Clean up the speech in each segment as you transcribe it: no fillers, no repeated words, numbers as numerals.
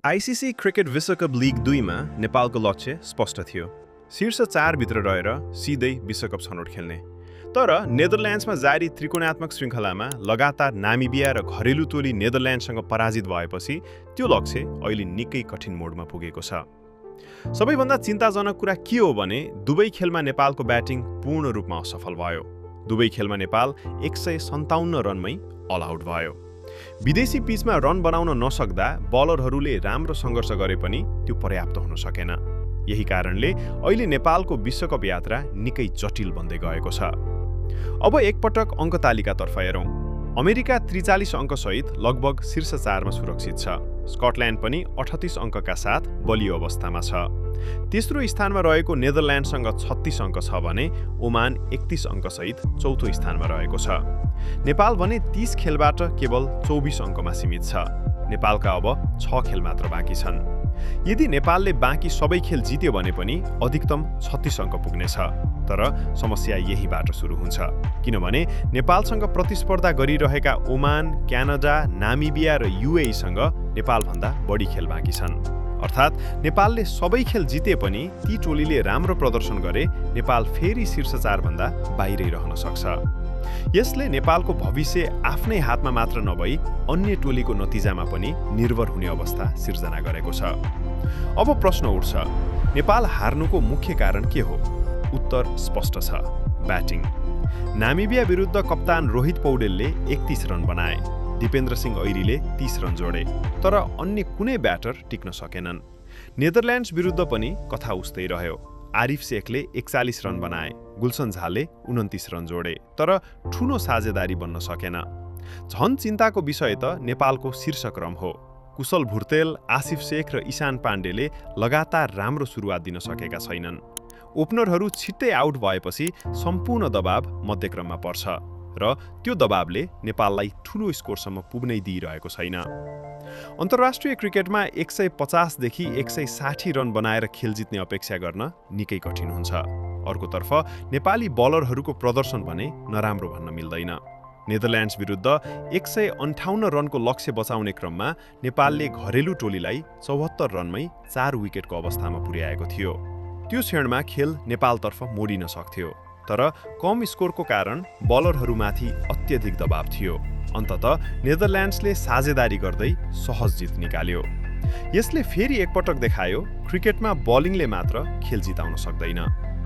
ICC cricket विश्वकप league 2 मा नेपालको लक्ष्य स्पष्ट थियो। शीर्ष 4 भित्र रहेर सिधै विश्वकप छनौट खेल्ने। तर नेदरल्यान्ड्समा जारी त्रिकोणात्मक श्रृङ्खलामा लगातार नामिबिया र घरेलु टोली नेदरल्यान्ड्ससँग पराजित भएपछि त्यो लक्ष्य अहिले निकै कठिन मोडमा पुगेको छ। सबैभन्दा चिन्ताजनक कुरा के हो भने दुवै खेलमा नेपालको ब्याटिङ पूर्ण रूपमा असफल भयो। दुवै खेलमा नेपाल 157 रनमै अल आउट भयो। विदेशी पिचमा रन बनाउन नसक्दा बलरहरूले राम्रो सङ्घर्ष गरे पनि त्यो पर्याप्त हुन सकेन। यही कारणले अहिले नेपालको विश्वकप यात्रा निकै जटिल बन्दै गएको छ। अब एकपटक अङ्क तालिकातर्फ हेरौँ। अमेरिका 43 अङ्कसहित लगभग शीर्ष 4मा सुरक्षित छ। स्कटल्यान्ड पनि 38 अङ्कका साथ बलियो अवस्थामा छ। तेस्रो स्थानमा रहेको नेदरल्यान्डसँग 36 अङ्क छ भने ओमान 31 अङ्कसहित चौथो स्थानमा रहेको छ। नेपाल भने 30 खेलबाट केवल 24 अङ्कमा सीमित छ। नेपालका अब 6 खेल मात्र बाँकी छन्। यदि नेपालले बाँकी सबै खेल जित्यो भने पनि अधिकतम 36 अङ्क पुग्नेछ। तर समस्या यहीबाट सुरु हुन्छ, किनभने नेपालसँग प्रतिस्पर्धा गरिरहेका ओमान, क्यानाडा, नामिबिया र युएईसँग नेपालभन्दा बढी खेल बाँकी छन्। अर्थात् नेपालले सबै खेल जिते पनि ती टोलीले राम्रो प्रदर्शन गरे नेपाल फेरि शीर्ष 4 भन्दा बाहिरै रहन सक्छ। यसले नेपालको भविष्य आफ्नै हातमा मात्र नभई अन्य टोलीको नतिजामा पनि निर्भर हुने अवस्था सिर्जना गरेको छ। अब प्रश्न उठ्छ, नेपाल हार्नुको मुख्य कारण के हो? उत्तर स्पष्ट छ, ब्याटिङ। नामिबिया विरुद्ध कप्तान रोहित पौडेलले 31 रन बनाए, दिपेन्द्र सिंह ऐरीले 30 रन जोडे, तर अन्य कुनै ब्याटर टिक्न सकेनन्। नेदरल्यान्ड्स विरुद्ध पनि कथा उस्तै रह्यो। आरिफ शेखले 41 रन बनाए, गुलसन झाले 29 रन जोडे, तर ठूलो साझेदारी बन्न सकेन। झन् चिन्ताको विषय त नेपालको शीर्षक्रम हो। कुशल भुर्तेल, आसिफ शेख र ईशान पाण्डेले लगातार राम्रो सुरुवात दिन सकेका छैनन्। ओपनरहरू छिट्टै आउट भएपछि सम्पूर्ण दबाव मध्यक्रममा पर्छ र त्यो दबावले नेपाललाई ठूलो स्कोरसम्म पुग्नै दिइरहेको छैन। अन्तर्राष्ट्रिय क्रिकेटमा 150 देखि 160 रन बनाएर खेल जित्ने अपेक्षा गर्न निकै कठिन हुन्छ। अर्कोतर्फ नेपाली बलरहरूको प्रदर्शन भने नराम्रो भन्न मिल्दैन। नेदरल्यान्ड्स विरुद्ध 158 रनको लक्ष्य बचाउने क्रममा नेपालले घरेलु टोलीलाई 74 रनमै 4 विकेटको अवस्थामा पुर्याएको थियो। त्यो क्षणमा खेल नेपालतर्फ मोडिन सक्थ्यो, तर कम स्कोरको कारण बलरहरूमाथि अत्यधिक दबाव थियो। अन्ततः नेदरल्यान्ड्सले साझेदारी गर्दै सहज जित निकाल्यो। यसले फेरि एकपटक देखायो क्रिकेटमा बलिङले मात्र खेल जिताउन सक्दैन,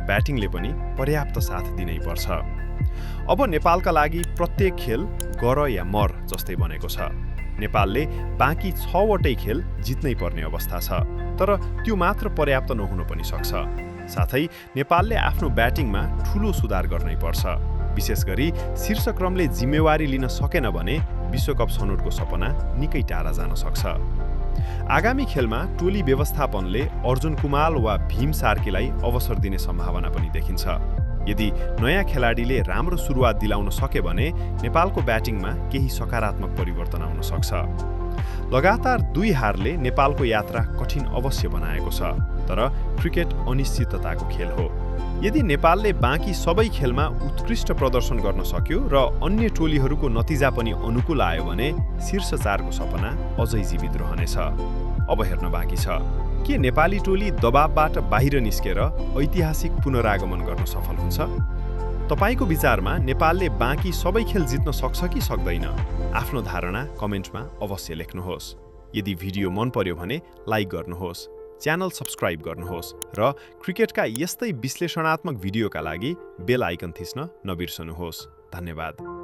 ब्याटिङले पनि पर्याप्त साथ दिनै पर्छ। अब नेपालका लागि प्रत्येक खेल गर या मर जस्तै बनेको छ। नेपालले बाँकी 6 वटै खेल जित्नै पर्ने अवस्था छ, तर त्यो मात्र पर्याप्त नहुन पनि सक्छ। साथै नेपालले आफ्नो ब्याटिङमा ठूलो सुधार गर्नै पर्छ। विशेष गरी शीर्षक्रमले जिम्मेवारी लिन सकेन भने विश्वकप छनौटको सपना निकै टाढा जान सक्छ। आगामी खेलमा टोली व्यवस्थापनले अर्जुन कुमाल वा भीम सार्कीलाई अवसर दिने सम्भावना पनि देखिन्छ। यदि नयाँ खेलाडीले राम्रो सुरुवात दिलाउन सके भने नेपालको ब्याटिङमा केही सकारात्मक परिवर्तन आउन सक्छ। लगातार 2 हारले नेपालको यात्रा कठिन अवश्य बनाएको छ, तर क्रिकेट अनिश्चितताको खेल हो। यदि नेपालले बाँकी सबै खेलमा उत्कृष्ट प्रदर्शन गर्न सक्यो र अन्य टोलीहरूको नतिजा पनि अनुकूल आयो भने शीर्ष 4 को सपना अझै जीवित रहनेछ। अब हेर्न बाँकी छ, के नेपाली टोली दबावबाट बाहिर निस्केर ऐतिहासिक पुनरागमन गर्न सफल हुन्छ? तपाईको विचारमा नेपालले बाँकी सबै खेल जित्न सक्छ कि सक्दैन? आफ्नो धारणा कमेन्टमा अवश्य लेख्नुहोस्। यदि भिडियो मन पर्यो भने लाइक गर्नुहोस्, च्यानल सब्स्क्राइब गर्नुहोस् र क्रिकेटका यस्तै विश्लेषणात्मक भिडियोका लागि बेल आइकन थिच्न नबिर्सनुहोस्। धन्यवाद।